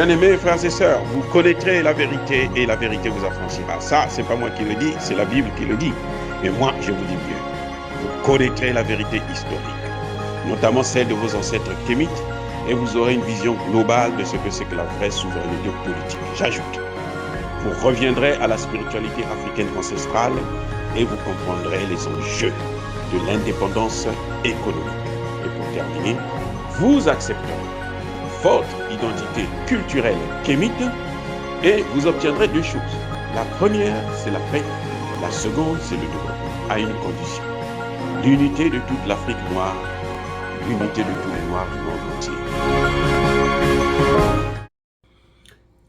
Bien-aimés frères et sœurs, vous connaîtrez la vérité et la vérité vous affranchira. Ça, c'est pas moi qui le dis, c'est la Bible qui le dit. Mais moi, je vous dis mieux. Vous connaîtrez la vérité historique, notamment celle de vos ancêtres kémites, et vous aurez une vision globale de ce que c'est que la vraie souveraineté politique. J'ajoute, vous reviendrez à la spiritualité africaine ancestrale et vous comprendrez les enjeux de l'indépendance économique. Et pour terminer, vous accepterez votre identité culturelle kémite et vous obtiendrez deux choses. La première, c'est la paix. La seconde, c'est le développement, à une condition. L'unité de toute l'Afrique noire, l'unité de tous les Noirs du monde entier.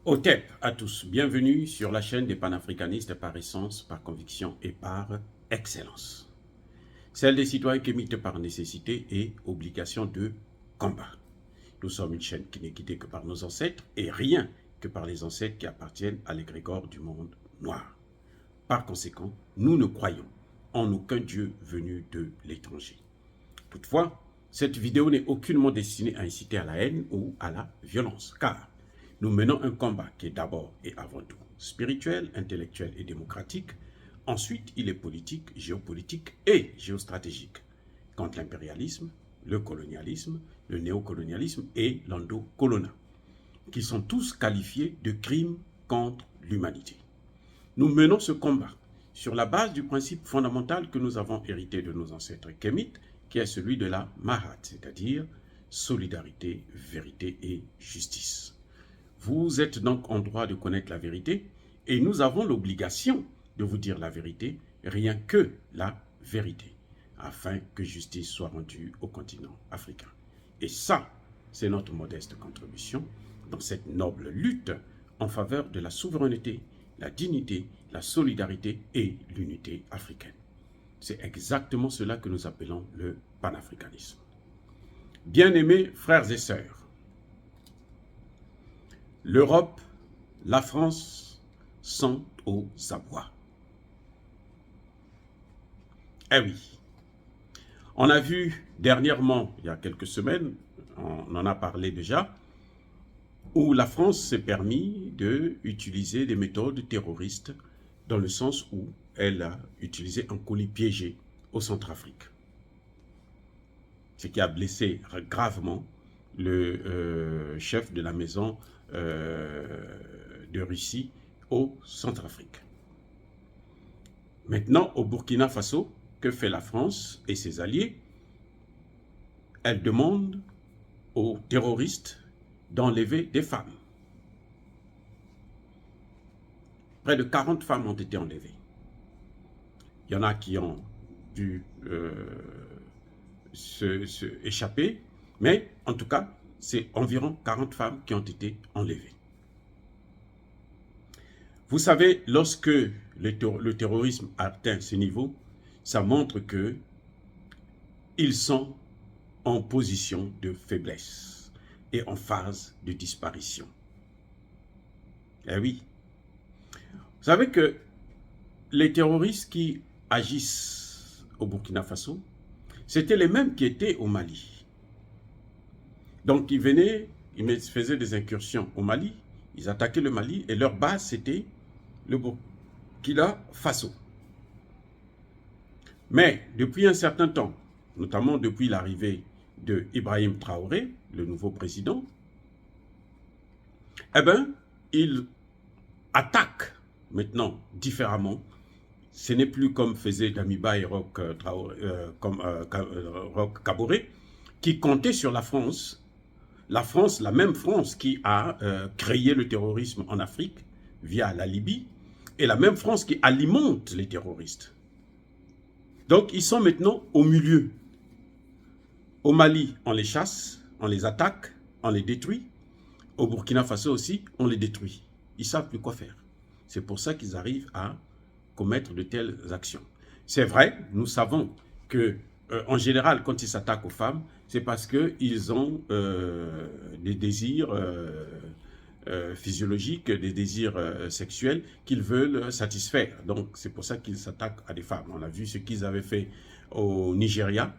Otep à tous, bienvenue sur la chaîne des panafricanistes par essence, par conviction et par excellence. Celle des citoyens kémites par nécessité et obligation de combat. Nous sommes une chaîne qui n'est guidée que par nos ancêtres et rien que par les ancêtres qui appartiennent à l'égrégore du monde noir. Par conséquent, nous ne croyons en aucun Dieu venu de l'étranger. Toutefois, cette vidéo n'est aucunement destinée à inciter à la haine ou à la violence, car nous menons un combat qui est d'abord et avant tout spirituel, intellectuel et démocratique. Ensuite, il est politique, géopolitique et géostratégique contre l'impérialisme, le colonialisme, le néocolonialisme et l'endocolonat, qui sont tous qualifiés de crimes contre l'humanité. Nous menons ce combat sur la base du principe fondamental que nous avons hérité de nos ancêtres kémites, qui est celui de la Mahat, c'est-à-dire solidarité, vérité et justice. Vous êtes donc en droit de connaître la vérité et nous avons l'obligation de vous dire la vérité, rien que la vérité, afin que justice soit rendue au continent africain. Et ça, c'est notre modeste contribution dans cette noble lutte en faveur de la souveraineté, la dignité, la solidarité et l'unité africaine. C'est exactement cela que nous appelons le panafricanisme. Bien-aimés frères et sœurs, l'Europe, la France sont aux abois. Eh oui, on a vu dernièrement, il y a quelques semaines, on en a parlé déjà, où la France s'est permis d'utiliser des méthodes terroristes dans le sens où elle a utilisé un colis piégé au Centrafrique. Ce qui a blessé gravement le chef de la maison de Russie au Centrafrique. Maintenant, au Burkina Faso, que fait la France et ses alliés? Elle demande aux terroristes d'enlever des femmes. Près de 40 femmes ont été enlevées. Il y en a qui ont dû échapper, mais en tout cas, c'est environ 40 femmes qui ont été enlevées. Vous savez, lorsque le terrorisme atteint ce niveau, ça montre qu'ils sont en position de faiblesse et en phase de disparition. Eh oui. Vous savez que les terroristes qui agissent au Burkina Faso, c'était les mêmes qui étaient au Mali. Donc ils venaient, ils faisaient des incursions au Mali, ils attaquaient le Mali et leur base c'était le Burkina Faso. Mais depuis un certain temps, notamment depuis l'arrivée de Ibrahim Traoré, le nouveau président, eh bien, il attaque maintenant différemment. Ce n'est plus comme faisait Damiba et Roch Kaboré, qui comptaient sur la France, la même France qui a créé le terrorisme en Afrique via la Libye, et la même France qui alimente les terroristes. Donc, ils sont maintenant au milieu. Au Mali, on les chasse, on les attaque, on les détruit. Au Burkina Faso aussi, on les détruit. Ils ne savent plus quoi faire. C'est pour ça qu'ils arrivent à commettre de telles actions. C'est vrai, nous savons que, en général, quand ils s'attaquent aux femmes, c'est parce qu'ils ont des désirs physiologiques, des désirs sexuels qu'ils veulent satisfaire. Donc, c'est pour ça qu'ils s'attaquent à des femmes. On a vu ce qu'ils avaient fait au Nigeria,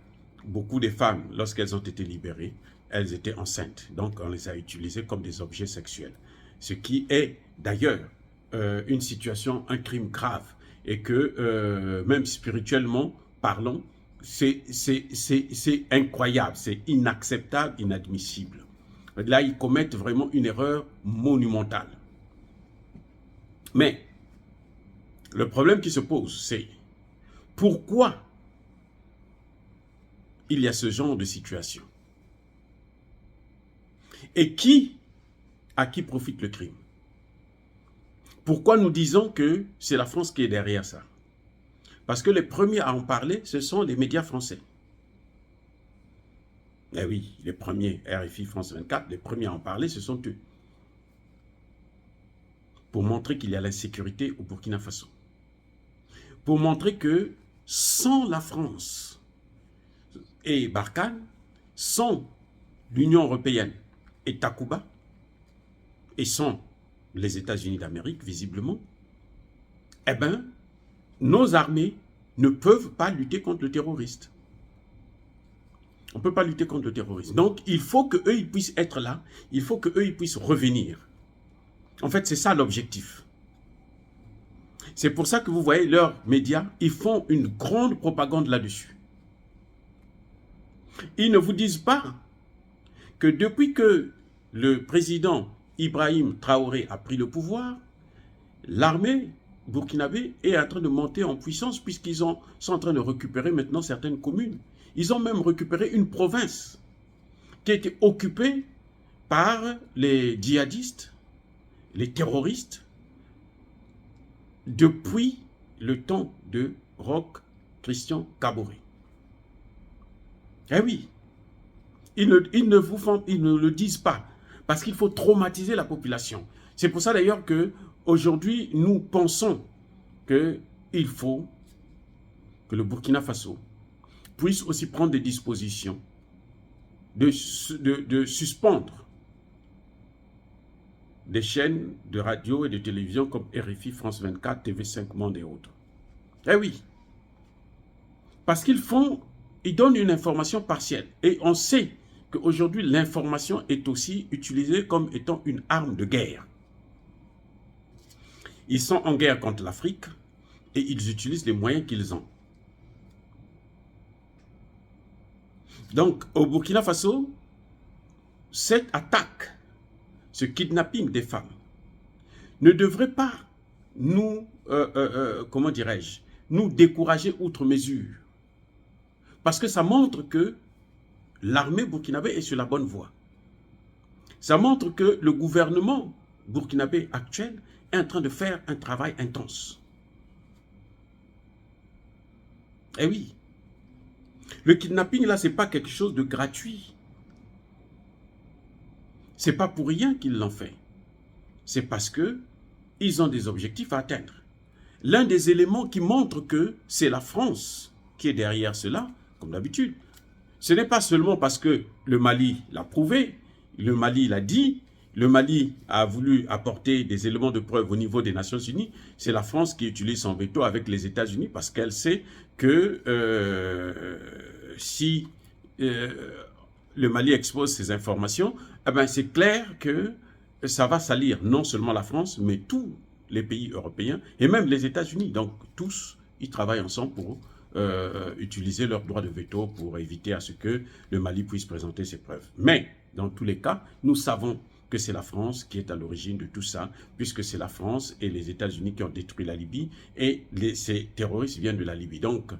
beaucoup de femmes, lorsqu'elles ont été libérées, elles étaient enceintes. Donc, on les a utilisées comme des objets sexuels. Ce qui est d'ailleurs une situation, un crime grave. Et que même spirituellement parlant, c'est incroyable, c'est inacceptable, inadmissible. Là, ils commettent vraiment une erreur monumentale. Mais le problème qui se pose, c'est pourquoi il y a ce genre de situation? Et à qui profite le crime? Pourquoi nous disons que c'est la France qui est derrière ça? Parce que les premiers à en parler, ce sont les médias français. Eh oui, les premiers, RFI, France 24, les premiers à en parler, ce sont eux. Pour montrer qu'il y a l'insécurité au Burkina Faso. Pour montrer que sans la France et Barkhane, sans l'Union européenne et Takuba, et sans les États-Unis d'Amérique, visiblement, eh bien, nos armées ne peuvent pas lutter contre le terroriste. On ne peut pas lutter contre le terrorisme. Donc, il faut qu'eux, ils puissent être là. Il faut qu'eux, ils puissent revenir. En fait, c'est ça l'objectif. C'est pour ça que vous voyez leurs médias, ils font une grande propagande là-dessus. Ils ne vous disent pas que depuis que le président Ibrahim Traoré a pris le pouvoir, l'armée burkinabé est en train de monter en puissance puisqu'ils sont en train de récupérer maintenant certaines communes. Ils ont même récupéré une province qui a été occupée par les djihadistes, les terroristes, depuis le temps de Roch Christian Kaboré. Eh oui, ils ne le disent pas parce qu'il faut traumatiser la population. C'est pour ça d'ailleurs qu'aujourd'hui, nous pensons qu'il faut que le Burkina Faso puisse aussi prendre des dispositions de suspendre des chaînes de radio et de télévision comme RFI, France 24, TV5 Monde et autres. Eh oui, parce qu'ils donnent une information partielle. Et on sait qu'aujourd'hui, l'information est aussi utilisée comme étant une arme de guerre. Ils sont en guerre contre l'Afrique et ils utilisent les moyens qu'ils ont. Donc, au Burkina Faso, cette attaque, ce kidnapping des femmes, ne devrait pas nous, comment dirais-je, nous décourager outre mesure. Parce que ça montre que l'armée burkinabé est sur la bonne voie. Ça montre que le gouvernement burkinabé actuel est en train de faire un travail intense. Eh oui. Le kidnapping, là, ce n'est pas quelque chose de gratuit. Ce n'est pas pour rien qu'ils l'ont fait. C'est parce qu'ils ont des objectifs à atteindre. L'un des éléments qui montre que c'est la France qui est derrière cela, comme d'habitude, ce n'est pas seulement parce que le Mali l'a prouvé, le Mali l'a dit, le Mali a voulu apporter des éléments de preuve au niveau des Nations Unies, c'est la France qui utilise son veto avec les États-Unis parce qu'elle sait que si le Mali expose ces informations, eh ben c'est clair que ça va salir non seulement la France, mais tous les pays européens et même les États-Unis. Donc tous, ils travaillent ensemble pour utiliser leur droit de veto pour éviter à ce que le Mali puisse présenter ses preuves. Mais dans tous les cas, nous savons que c'est la France qui est à l'origine de tout ça, puisque c'est la France et les États-Unis qui ont détruit la Libye, et ces terroristes viennent de la Libye. Donc,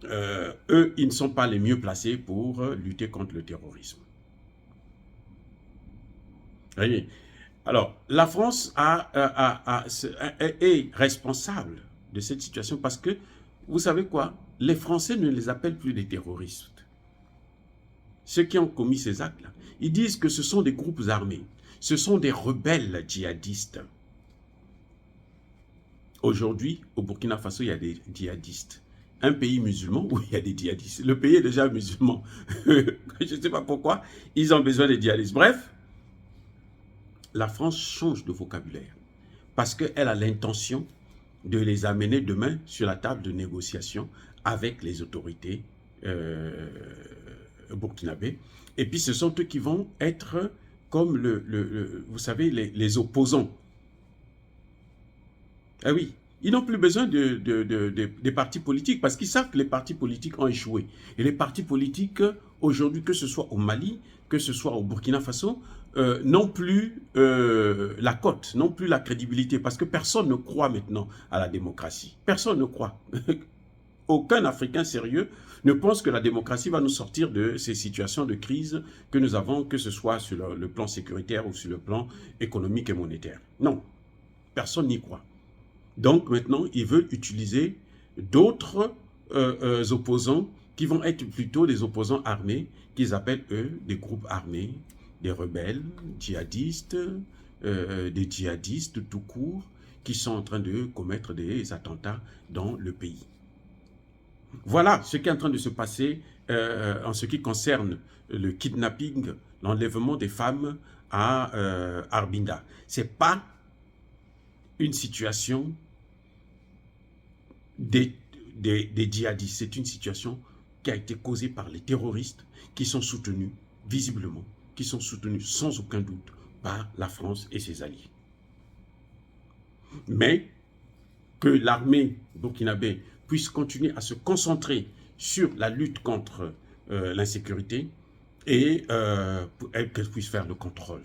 eux, ils ne sont pas les mieux placés pour lutter contre le terrorisme. Voyez. Alors, la France est responsable de cette situation parce que, vous savez quoi, les Français ne les appellent plus des terroristes. Ceux qui ont commis ces actes-là, ils disent que ce sont des groupes armés. Ce sont des rebelles djihadistes. Aujourd'hui, au Burkina Faso, il y a des djihadistes. Un pays musulman où il y a des djihadistes. Le pays est déjà musulman. Je ne sais pas pourquoi, ils ont besoin des djihadistes. Bref, la France change de vocabulaire parce qu'elle a l'intention de les amener demain sur la table de négociation avec les autorités burkinabés. Et puis ce sont eux qui vont être comme vous savez, les opposants. Ah oui, ils n'ont plus besoin des partis politiques parce qu'ils savent que les partis politiques ont échoué. Et les partis politiques, aujourd'hui, que ce soit au Mali, que ce soit au Burkina Faso, n'ont plus la cote, n'ont plus la crédibilité parce que personne ne croit maintenant à la démocratie. Personne ne croit. Aucun Africain sérieux ne pense que la démocratie va nous sortir de ces situations de crise que nous avons, que ce soit sur le plan sécuritaire ou sur le plan économique et monétaire. Non, personne n'y croit. Donc maintenant, ils veulent utiliser d'autres opposants qui vont être plutôt des opposants armés, qu'ils appellent eux des groupes armés, des rebelles, djihadistes, des djihadistes tout court, qui sont en train de commettre des attentats dans le pays. Voilà ce qui est en train de se passer en ce qui concerne le kidnapping, l'enlèvement des femmes à Arbinda. Ce n'est pas une situation des djihadistes, c'est une situation qui a été causée par les terroristes qui sont soutenus, visiblement, qui sont soutenus sans aucun doute par la France et ses alliés. Mais que l'armée burkinabé puisse continuer à se concentrer sur la lutte contre l'insécurité et qu'elle puisse faire le contrôle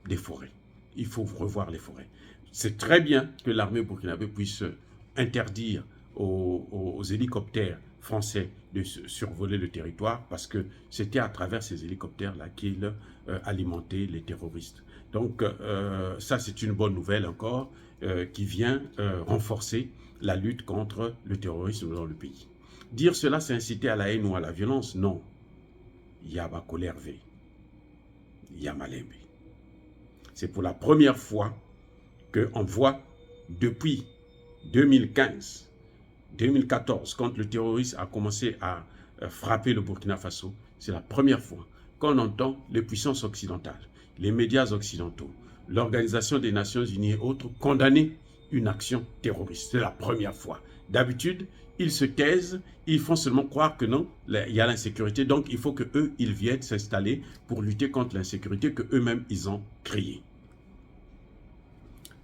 des forêts. Il faut revoir les forêts. C'est très bien que l'armée burkinabé puisse interdire aux hélicoptères français de survoler le territoire parce que c'était à travers ces hélicoptères-là qu'ils alimentaient les terroristes. Donc ça, c'est une bonne nouvelle encore qui vient renforcer la lutte contre le terrorisme dans le pays. Dire cela, c'est inciter à la haine ou à la violence? Non. Yaba Kolerve, Yamalembe. C'est pour la première fois qu'on voit depuis 2015, 2014, quand le terrorisme a commencé à frapper le Burkina Faso, c'est la première fois qu'on entend les puissances occidentales, les médias occidentaux, l'Organisation des Nations Unies et autres condamner une action terroriste. C'est la première fois. D'habitude, ils se taisent, ils font seulement croire que non, il y a l'insécurité, donc il faut qu'eux, ils viennent s'installer pour lutter contre l'insécurité qu'eux-mêmes, ils ont créée.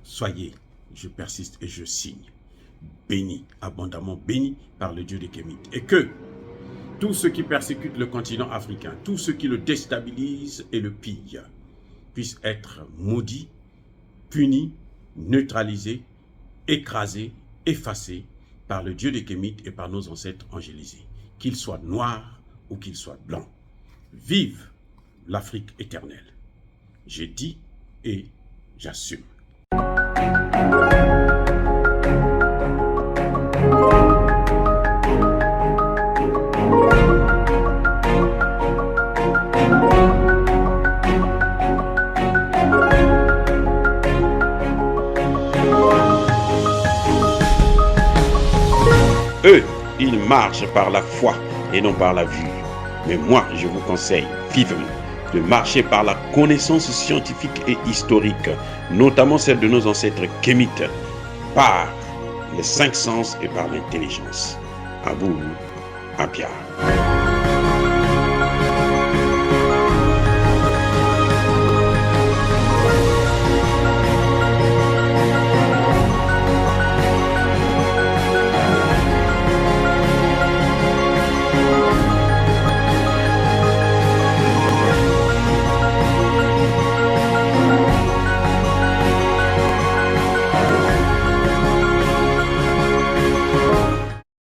Soyez, je persiste et je signe, bénis, abondamment bénis par le Dieu des Kémites. Et que tous ceux qui persécutent le continent africain, tous ceux qui le déstabilisent et le pillent, puissent être maudits, punis, neutralisés, écrasés, effacés par le Dieu des Kémites et par nos ancêtres angélisés, qu'ils soient noirs ou qu'ils soient blancs. Vive l'Afrique éternelle. J'ai dit et j'assume. Eux, ils marchent par la foi et non par la vue. Mais moi, je vous conseille vivement de marcher par la connaissance scientifique et historique, notamment celle de nos ancêtres kémites, par les cinq sens et par l'intelligence. À vous, à Pierre.